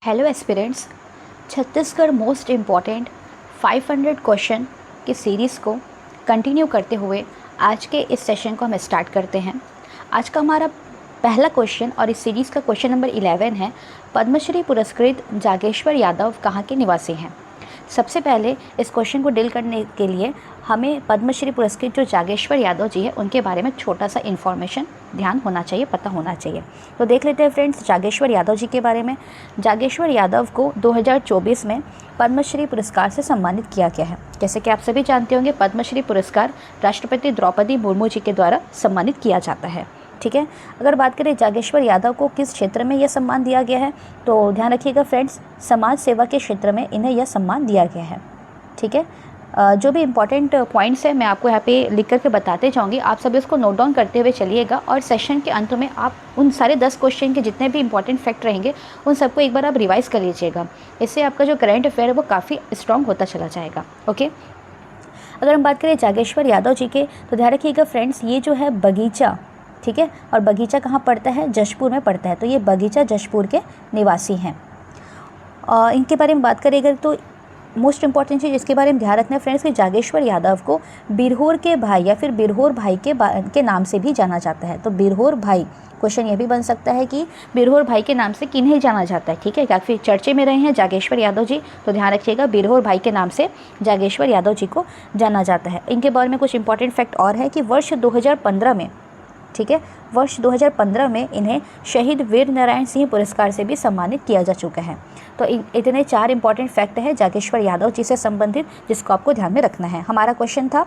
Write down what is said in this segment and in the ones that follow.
Hello aspirants, Chhattisgarh most important 500 question की series को continue करते हुए आज के इस सेशन को हम स्टार्ट करते हैं। आज का हमारा पहला क्वेश्चन और इस सीरीज़ का क्वेश्चन नंबर 11 है, पद्मश्री पुरस्कृत जागेश्वर यादव कहाँ के निवासी हैं। सबसे पहले इस क्वेश्चन को डील करने के लिए हमें पद्मश्री पुरस्कृत जो जागेश्वर यादव जी है उनके बारे में छोटा सा इन्फॉर्मेशन ध्यान होना चाहिए, पता होना चाहिए। तो देख लेते हैं फ्रेंड्स जागेश्वर यादव जी के बारे में। जागेश्वर यादव को 2024 में पद्मश्री पुरस्कार से सम्मानित किया गया है। जैसे कि आप सभी जानते होंगे, पद्मश्री पुरस्कार राष्ट्रपति द्रौपदी मुर्मू जी के द्वारा सम्मानित किया जाता है। ठीक है, अगर बात करें जागेश्वर यादव को किस क्षेत्र में यह सम्मान दिया गया है, तो ध्यान रखिएगा फ्रेंड्स, समाज सेवा के क्षेत्र में इन्हें यह सम्मान दिया गया है। ठीक है, जो भी इम्पॉर्टेंट पॉइंट्स है मैं आपको यहाँ पे लिख करके बताते जाऊँगी, आप सभी उसको नोट डाउन करते हुए चलिएगा और सेशन के अंत में आप उन सारे 10 क्वेश्चन के जितने भी इंपॉर्टेंट फैक्ट रहेंगे उन सबको एक बार आप रिवाइज़ कर लीजिएगा। इससे आपका जो करंट अफेयर है वो काफ़ी स्ट्रॉन्ग होता चला जाएगा। ओके, अगर हम बात करें जागेश्वर यादव जी के, तो ध्यान रखिएगा फ्रेंड्स, ये जो है बगीचा, ठीक है, और बगीचा कहाँ पड़ता है, जशपुर में पड़ता है, तो ये बगीचा जशपुर के निवासी हैं। इनके बारे में बात करेंगे तो मोस्ट इंपॉर्टेंट चीज़ इसके बारे में ध्यान रखना है फ्रेंड्स कि जागेश्वर यादव को बिरहोर के भाई या फिर बिरहोर भाई के नाम से भी जाना जाता है। तो बिरहोर भाई, क्वेश्चन ये भी बन सकता है कि बिरहोर भाई के नाम से किन्हें जाना जाता है। ठीक है, काफ़ी चर्चे में रहे हैं जागेश्वर यादव जी, तो ध्यान रखिएगा बिरहोर भाई के नाम से जागेश्वर यादव जी को जाना जाता है। इनके बारे में कुछ इंपॉर्टेंट फैक्ट और है कि वर्ष 2015 में, ठीक है, वर्ष 2015 में इन्हें शहीद वीर नारायण सिंह पुरस्कार से भी सम्मानित किया जा चुका है। तो इतने 4 इंपॉर्टेंट फैक्ट हैं जागेश्वर यादव जी से संबंधित जिसको आपको ध्यान में रखना है। हमारा क्वेश्चन था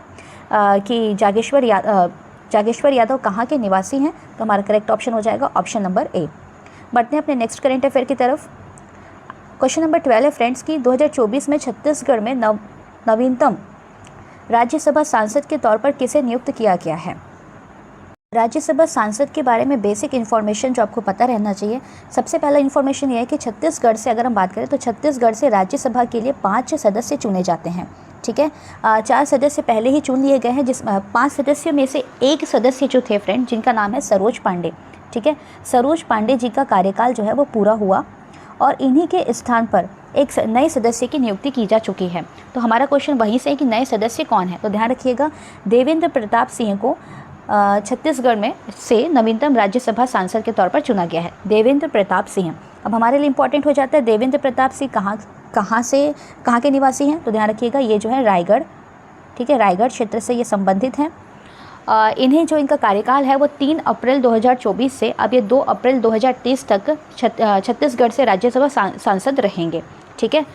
कि जागेश्वर यादव कहाँ के निवासी हैं, तो हमारा करेक्ट ऑप्शन हो जाएगा ऑप्शन नंबर ए। बढ़ते हैं अपने नेक्स्ट करेंट अफेयर की तरफ। क्वेश्चन नंबर 12 है फ्रेंड्स की 2024 में छत्तीसगढ़ में नवीनतम राज्यसभा सांसद के तौर पर किसे नियुक्त किया गया है। राज्यसभा सांसद के बारे में बेसिक इन्फॉर्मेशन जो आपको पता रहना चाहिए, सबसे पहला इन्फॉर्मेशन ये है कि छत्तीसगढ़ से अगर हम बात करें तो छत्तीसगढ़ से राज्यसभा के लिए 5 सदस्य चुने जाते हैं। ठीक है, 4 सदस्य पहले ही चुन लिए गए हैं, जिस 5 सदस्यों में से एक सदस्य जो थे फ्रेंड, जिनका नाम है सरोज पांडे। ठीक है, सरोज पांडे जी का कार्यकाल जो है वो पूरा हुआ और इन्हीं के स्थान पर एक नए सदस्य की नियुक्ति की जा चुकी है। तो हमारा क्वेश्चन वहीं से है कि नए सदस्य कौन है, तो ध्यान रखिएगा देवेंद्र प्रताप सिंह को छत्तीसगढ़ में से नवीनतम राज्यसभा सांसद के तौर पर चुना गया है, देवेंद्र प्रताप सिंह। अब हमारे लिए इंपॉर्टेंट हो जाता है देवेंद्र प्रताप सिंह कहाँ के निवासी हैं, तो ध्यान रखिएगा ये जो है रायगढ़, ठीक है, रायगढ़ क्षेत्र से ये संबंधित हैं। इन्हें जो इनका कार्यकाल है वो 3 अप्रैल 2024 से अब ये 2 अप्रैल 2030 तक छत्तीसगढ़ से राज्यसभा सांसद रहेंगे। ठीक है,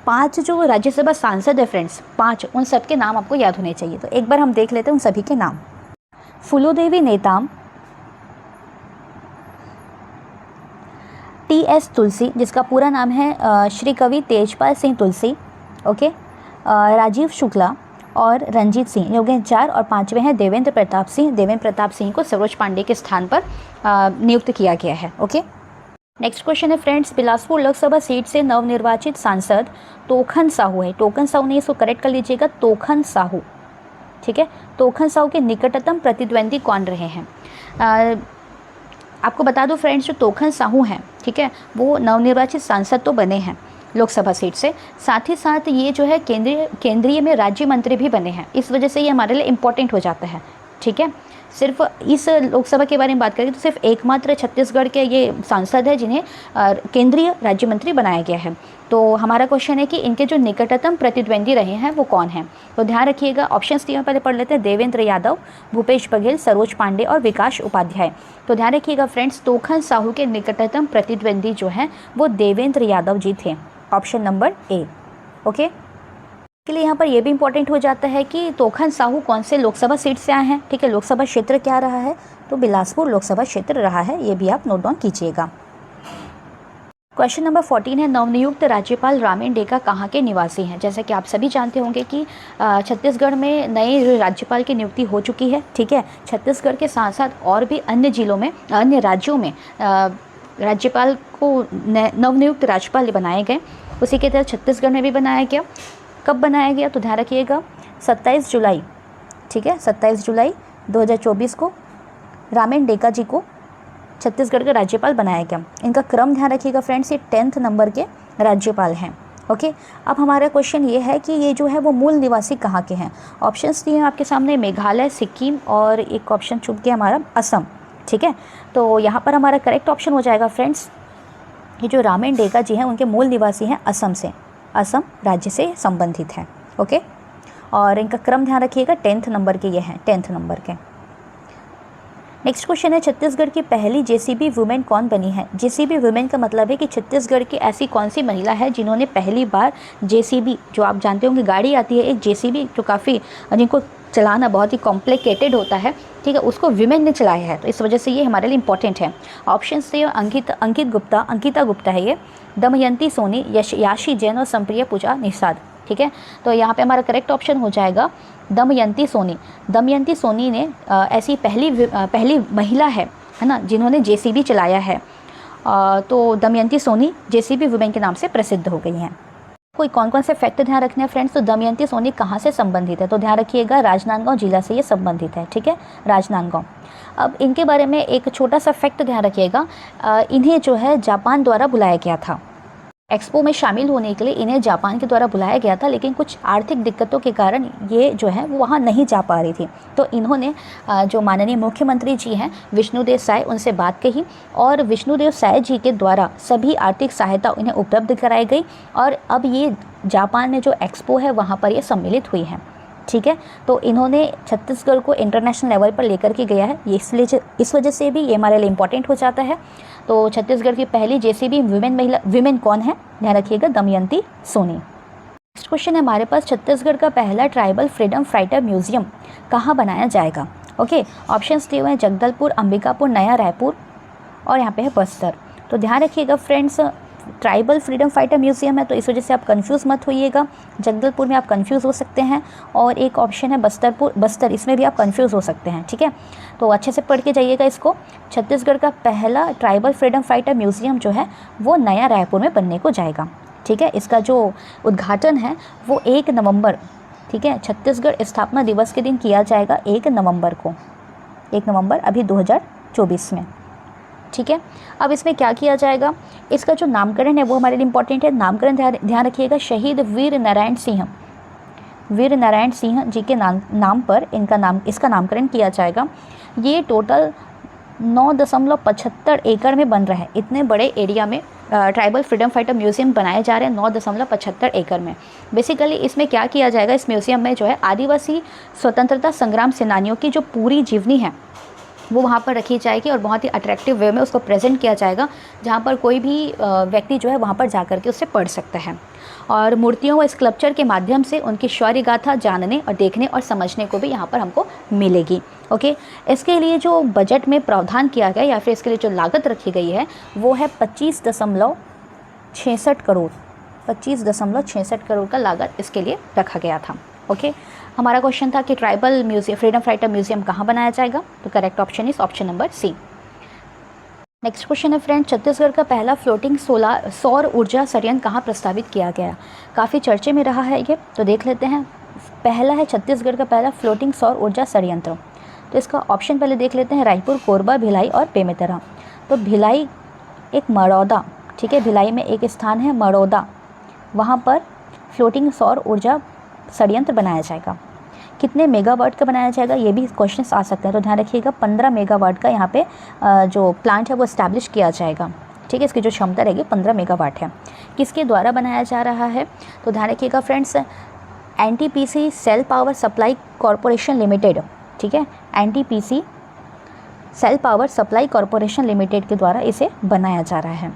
5 जो राज्यसभा सांसद है फ्रेंड्स, 5, उन सब के नाम आपको याद होने चाहिए। तो एक बार हम देख लेते हैं उन सभी के नाम। फूलोदेवी नेताम, TS तुलसी, जिसका पूरा नाम है श्री कवि तेजपाल सिंह तुलसी। ओके, राजीव शुक्ला और रंजीत सिंह, ये हो गए 4, और 5वें हैं देवेंद्र प्रताप सिंह। देवेंद्र प्रताप सिंह को सरोज पांडे के स्थान पर नियुक्त किया गया है। ओके, नेक्स्ट क्वेश्चन है फ्रेंड्स, बिलासपुर लोकसभा सीट से नवनिर्वाचित सांसद तोखन साहू है। टोकन साहू नहीं, इसको करेक्ट कर लीजिएगा, तोखन साहू। ठीक है, तोखन साहू के निकटतम प्रतिद्वंदी कौन रहे हैं। आपको बता दो फ्रेंड्स, जो तोखन साहू हैं, ठीक है, वो नवनिर्वाचित सांसद तो बने हैं लोकसभा सीट से, साथ ही साथ ये जो है केंद्रीय में राज्य मंत्री भी बने हैं। इस वजह से ये हमारे लिए इम्पोर्टेंट हो जाता है। ठीक है, सिर्फ इस लोकसभा के बारे में बात करें तो सिर्फ एकमात्र छत्तीसगढ़ के ये सांसद है जिन्हें केंद्रीय राज्य मंत्री बनाया गया है। तो हमारा क्वेश्चन है कि इनके जो निकटतम प्रतिद्वंदी रहे हैं वो कौन हैं। तो ध्यान रखिएगा, ऑप्शंस दिए पहले पढ़ लेते हैं, देवेंद्र यादव, भूपेश बघेल, सरोज पांडे और विकास उपाध्याय। तो ध्यान रखिएगा फ्रेंड्स, तोखन साहू के निकटतम प्रतिद्वंदी जो हैं वो देवेंद्र यादव जी थे, ऑप्शन नंबर ए। ओके, के लिए यहाँ पर यह भी इंपॉर्टेंट हो जाता है कि तोखन साहू कौन से लोकसभा सीट से आए हैं। ठीक है, लोकसभा क्षेत्र क्या रहा है, तो बिलासपुर लोकसभा क्षेत्र रहा है, ये भी आप नोट डाउन कीजिएगा। क्वेश्चन नंबर 14 है, नवनियुक्त राज्यपाल रामेन डेका कहाँ के निवासी हैं। जैसे कि आप सभी जानते होंगे कि छत्तीसगढ़ में नए राज्यपाल की नियुक्ति हो चुकी है। ठीक है, छत्तीसगढ़ के साथ साथ और भी अन्य जिलों में, अन्य राज्यों में राज्यपाल को नवनियुक्त राज्यपाल बनाए गए। उसी के तहत छत्तीसगढ़ में भी बनाया गया। कब बनाया गया, तो ध्यान रखिएगा 27 जुलाई, ठीक है, 27 जुलाई 2024 को रामेन डेका जी को छत्तीसगढ़ का राज्यपाल बनाया गया? इनका क्रम ध्यान रखिएगा फ्रेंड्स, ये 10th नंबर के राज्यपाल हैं। ओके, अब हमारा क्वेश्चन ये है कि ये जो है वो मूल निवासी कहाँ के हैं? ऑप्शंस दिए हैं आपके सामने, मेघालय, सिक्किम और एक ऑप्शन चुप गया हमारा असम। ठीक है, तो यहाँ पर हमारा करेक्ट ऑप्शन हो जाएगा फ्रेंड्स, ये जो रामेन डेगा जी हैं उनके मूल निवासी हैं असम से, असम राज्य से संबंधित हैं। ओके, और इनका क्रम ध्यान रखिएगा 10th नंबर के ये हैं, 10th नंबर के। नेक्स्ट क्वेश्चन है, छत्तीसगढ़ की पहली जेसीबी वुमेन कौन बनी है? जेसीबी वुमेन का मतलब है कि छत्तीसगढ़ की ऐसी कौन सी महिला है जिन्होंने पहली बार जेसीबी, जो आप जानते होंगे गाड़ी आती है एक जेसीबी जो काफ़ी, जिनको चलाना बहुत ही कॉम्प्लिकेटेड होता है, ठीक है, उसको विमेन ने चलाया है, तो इस वजह से ये हमारे लिए इंपॉर्टेंट है। ऑप्शन से अंकिता गुप्ता है ये, दमयंती सोनी, याशी जैन और संप्रिया पूजा निषाद। ठीक है, तो यहाँ पे हमारा करेक्ट ऑप्शन हो जाएगा दमयंती सोनी। दमयंती सोनी ने ऐसी पहली महिला है ना जिन्होंने जेसीबी चलाया है, तो दमयंती सोनी जेसीबी वुमेन के नाम से प्रसिद्ध हो गई हैं। कोई कौन कौन से फैक्ट ध्यान रखने हैं फ्रेंड्स? तो दमयंती सोनी कहाँ से संबंधित है? तो ध्यान रखिएगा राजनांदगांव जिला से ये संबंधित है। ठीक है, राजनांदगांव। अब इनके बारे में एक छोटा सा फैक्ट ध्यान रखिएगा, इन्हें जो है जापान द्वारा बुलाया गया था एक्सपो में शामिल होने के लिए, इन्हें जापान के द्वारा बुलाया गया था, लेकिन कुछ आर्थिक दिक्कतों के कारण ये जो है वो वहाँ नहीं जा पा रही थी। तो इन्होंने जो माननीय मुख्यमंत्री जी हैं विष्णुदेव साय, उनसे बात कही और विष्णुदेव साय जी के द्वारा सभी आर्थिक सहायता उन्हें उपलब्ध कराई गई और अब ये जापान में जो एक्सपो है वहाँ पर ये सम्मिलित हुई हैं। ठीक है, तो इन्होंने छत्तीसगढ़ को इंटरनेशनल लेवल पर लेकर के गया है, ये इसलिए इस वजह से भी ये हमारे लिए इम्पॉर्टेंट हो जाता है। तो छत्तीसगढ़ की पहली जेसीबी विमेन कौन है? ध्यान रखिएगा दमयंती सोनी। नेक्स्ट क्वेश्चन है हमारे पास, छत्तीसगढ़ का पहला ट्राइबल फ्रीडम फाइटर म्यूजियम कहाँ बनाया जाएगा? ओके, ऑप्शंस दिए हुए हैं जगदलपुर, अंबिकापुर, नया रायपुर और यहाँ पे है बस्तर। तो ध्यान रखिएगा friends, tribal freedom fighter museum है तो इस वजह से आप कंफ्यूज मत होइएगा, जगदलपुर में आप कंफ्यूज हो सकते हैं और एक ऑप्शन है बस्तर, इसमें भी आप कंफ्यूज हो सकते हैं। ठीक है, तो अच्छे से पढ़ के जाइएगा इसको। छत्तीसगढ़ का पहला ट्राइबल फ्रीडम फाइटर म्यूजियम जो है वो नया रायपुर में बनने को जाएगा। ठीक है, इसका जो उद्घाटन है वो 1 नवंबर, ठीक है, छत्तीसगढ़ स्थापना दिवस के दिन किया जाएगा 1 नवंबर को, 1 नवंबर अभी 2024 में। ठीक है, अब इसमें क्या किया जाएगा? इसका जो नामकरण है वो हमारे लिए इम्पोर्टेंट है। नामकरण ध्यान रखिएगा, शहीद वीर नारायण सिंह जी के नाम पर इसका नामकरण किया जाएगा। ये टोटल 9.75 एकड़ में बन रहा है। इतने बड़े एरिया में ट्राइबल फ्रीडम फाइटर म्यूजियम बनाए जा रहे हैं 9.75 एकड़ में। बेसिकली इसमें क्या किया जाएगा, इस म्यूजियम में जो है आदिवासी स्वतंत्रता संग्राम सेनानियों की जो पूरी जीवनी है वो वहाँ पर रखी जाएगी और बहुत ही अट्रैक्टिव वे में उसको प्रेजेंट किया जाएगा, जहाँ पर कोई भी व्यक्ति जो है वहाँ पर जा कर के उससे पढ़ सकता है और मूर्तियों व स्कल्पचर के माध्यम से उनकी शौर्य गाथा जानने और देखने और समझने को भी यहाँ पर हमको मिलेगी। ओके, इसके लिए जो बजट में प्रावधान किया गया या फिर इसके लिए जो लागत रखी गई है वो है 25.66 करोड़, 25.66 करोड़ का लागत इसके लिए रखा गया था। ओके, हमारा क्वेश्चन था कि tribal museum freedom fighter museum कहाँ बनाया जाएगा? तो correct option is option number C. Next question है फ्रेंड, छत्तीसगढ़ का पहला फ्लोटिंग सौर ऊर्जा संयंत्र कहाँ प्रस्तावित किया गया? काफ़ी चर्चे में रहा है ये, तो देख लेते हैं। पहला है छत्तीसगढ़ का पहला फ्लोटिंग सौर ऊर्जा संयंत्र, तो इसका ऑप्शन पहले देख लेते हैं, रायपुर, कोरबा, भिलाई और बेमेतरा। तो भिलाई एक मड़ौदा, ठीक है, भिलाई में एक स्थान है मड़ौदा, वहाँ पर फ्लोटिंग सौर ऊर्जा संयंत्र बनाया जाएगा। कितने मेगावाट का बनाया जाएगा ये भी क्वेश्चन आ सकते हैं, तो ध्यान रखिएगा 15 मेगावाट का यहाँ पे जो प्लांट है वो इस्टेब्लिश किया जाएगा। ठीक है, इसकी जो क्षमता रहेगी 15 मेगावाट है। किसके द्वारा बनाया जा रहा है? तो ध्यान रखिएगा friends, NTPC SAIL power supply corporation limited, ठीक है, NTPC SAIL power supply corporation limited के द्वारा इसे बनाया जा रहा है।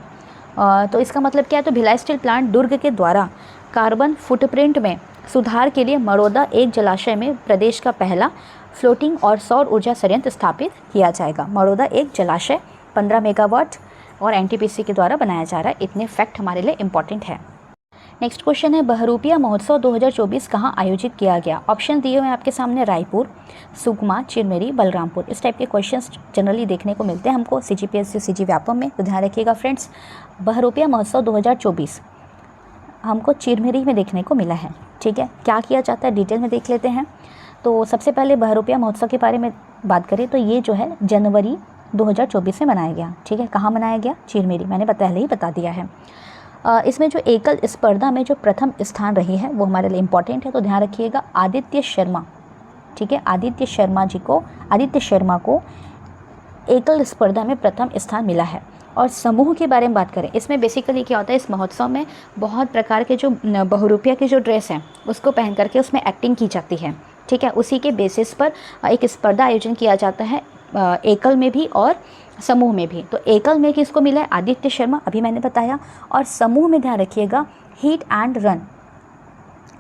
तो इसका मतलब क्या है? तो भिलाई स्टील प्लांट दुर्ग के द्वारा कार्बन फुटप्रिंट में सुधार के लिए मड़ौदा एक जलाशय में प्रदेश का पहला फ्लोटिंग और सौर ऊर्जा संयंत्र स्थापित किया जाएगा। मड़ौदा एक जलाशय 15 मेगावाट और एनटीपीसी के द्वारा बनाया जा रहा है। इतने फैक्ट हमारे लिए इंपॉर्टेंट है। नेक्स्ट क्वेश्चन है, बहरूपिया महोत्सव 2024 कहाँ आयोजित किया गया? ऑप्शन दिए हुए हैं आपके सामने, रायपुर, सुकमा, चिरमिरी, बलरामपुर। इस टाइप के क्वेश्चंस जनरली देखने को मिलते हैं हमको CGPSC CG व्यापम में, तो ध्यान रखिएगा फ्रेंड्स। बहरूपिया महोत्सव 2024 हमको चिरमिरी में देखने को मिला है। ठीक है, क्या किया जाता है डिटेल में देख लेते हैं। तो सबसे पहले बहरूपिया महोत्सव के बारे में बात करें तो ये जो है जनवरी 2024 में मनाया गया। ठीक है, कहाँ मनाया गया? चीरमीरी, मैंने पहले ही बता दिया है। इसमें जो एकल स्पर्धा में जो प्रथम स्थान रही है वो हमारे लिए इम्पॉर्टेंट है, तो ध्यान रखिएगा, आदित्य शर्मा। ठीक है, आदित्य शर्मा को एकल स्पर्धा में प्रथम स्थान मिला है। और समूह के बारे में बात करें, इसमें बेसिकली क्या होता है, इस महोत्सव में बहुत प्रकार के जो बहुरूपिया की जो ड्रेस है उसको पहन करके उसमें एक्टिंग की जाती है। ठीक है, उसी के बेसिस पर एक स्पर्धा आयोजन किया जाता है, एकल में भी और समूह में भी। तो एकल में किसको मिला है? आदित्य शर्मा, अभी मैंने बताया। और समूह में ध्यान रखिएगा, हीट एंड रन।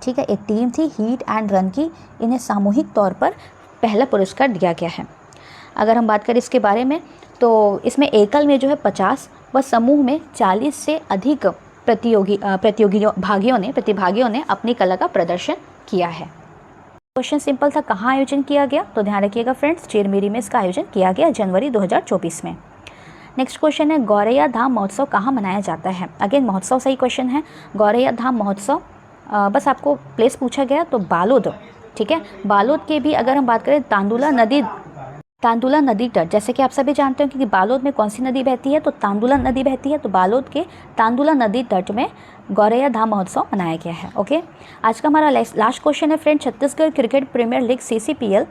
ठीक है, एक टीम थी हीट एंड रन की, इन्हें सामूहिक तौर पर पहला पुरस्कार दिया गया है। अगर हम बात करें इसके बारे में, तो इसमें एकल में जो है 50 व समूह में 40 से अधिक प्रतिभागियों ने अपनी कला का प्रदर्शन किया है। क्वेश्चन सिंपल था, कहाँ आयोजन किया गया? तो ध्यान रखिएगा फ्रेंड्स, चीरमीरी में इसका आयोजन किया गया जनवरी 2024 में। नेक्स्ट क्वेश्चन है, गौरैया धाम महोत्सव कहाँ मनाया जाता है? अगेन महोत्सव सही क्वेश्चन है। गौरैया धाम महोत्सव, बस आपको प्लेस पूछा गया तो बालोद। ठीक है, बालोद के भी अगर हम बात करें, तांदुला नदी तट, जैसे कि आप सभी जानते हो कि बालोद में कौन सी नदी बहती है, तो तांदुला नदी बहती है। तो बालोद के तांदुला नदी तट में गौरैया धाम महोत्सव मनाया गया है। ओके, आज का हमारा लास्ट क्वेश्चन है friend, Chhattisgarh cricket premier league CCPL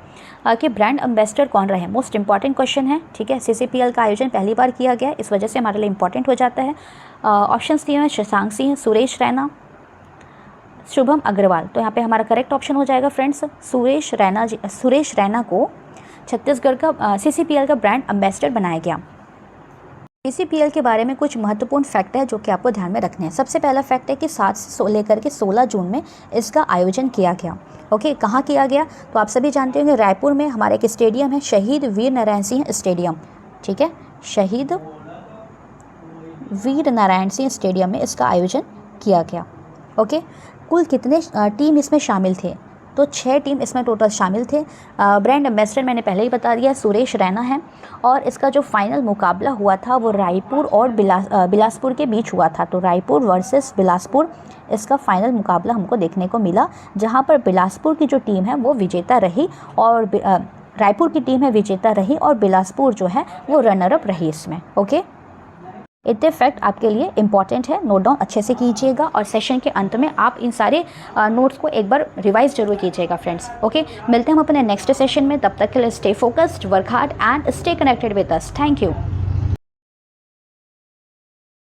के ब्रांड एम्बेसडर कौन रहे? मोस्ट इंपॉर्टेंट क्वेश्चन है। ठीक है, CCPL का आयोजन पहली बार किया गया, इस वजह से हमारे लिए इंपॉर्टेंट हो जाता है। ऑप्शंस दिए हैं, शशांक सिंह, सुरेश रैना, शुभम अग्रवाल। तो यहाँ पे हमारा करेक्ट ऑप्शन हो जाएगा फ्रेंड्स सुरेश रैना को छत्तीसगढ़ का CCPL का ब्रांड एम्बेसडर बनाया गया। CCPL के बारे में कुछ महत्वपूर्ण फैक्ट है जो कि आपको ध्यान में रखने हैं। सबसे पहला फैक्ट है कि 7 से लेकर के 16 जून में इसका आयोजन किया गया। ओके, कहाँ किया गया? तो आप सभी जानते होंगे, रायपुर में हमारा एक स्टेडियम है, शहीद वीर नारायण सिंह स्टेडियम। ठीक है, शहीद वीर नारायण सिंह स्टेडियम में इसका आयोजन किया गया। ओके, कुल कितने टीम इसमें शामिल थे? तो 6 टीम इसमें टोटल शामिल थे। ब्रांड एम्बेसडर मैंने पहले ही बता दिया, सुरेश रैना है। और इसका जो फाइनल मुकाबला हुआ था वो रायपुर और बिलासपुर के बीच हुआ था। तो रायपुर वर्सेस बिलासपुर इसका फाइनल मुकाबला हमको देखने को मिला, जहां पर बिलासपुर की जो टीम है वो विजेता रही और रायपुर की टीम है विजेता रही और बिलासपुर जो है वो रनर अप रही इसमें। ओके, इतने फैक्ट आपके लिए इंपॉर्टेंट है, नोट डाउन अच्छे से कीजिएगा और सेशन के अंत में आप इन सारे नोट्स को एक बार रिवाइज जरूर कीजिएगा फ्रेंड्स। ओके, मिलते हैं हम अपने नेक्स्ट सेशन में, तब तक के लिए stay focused, work hard and stay connected with us. Thank you.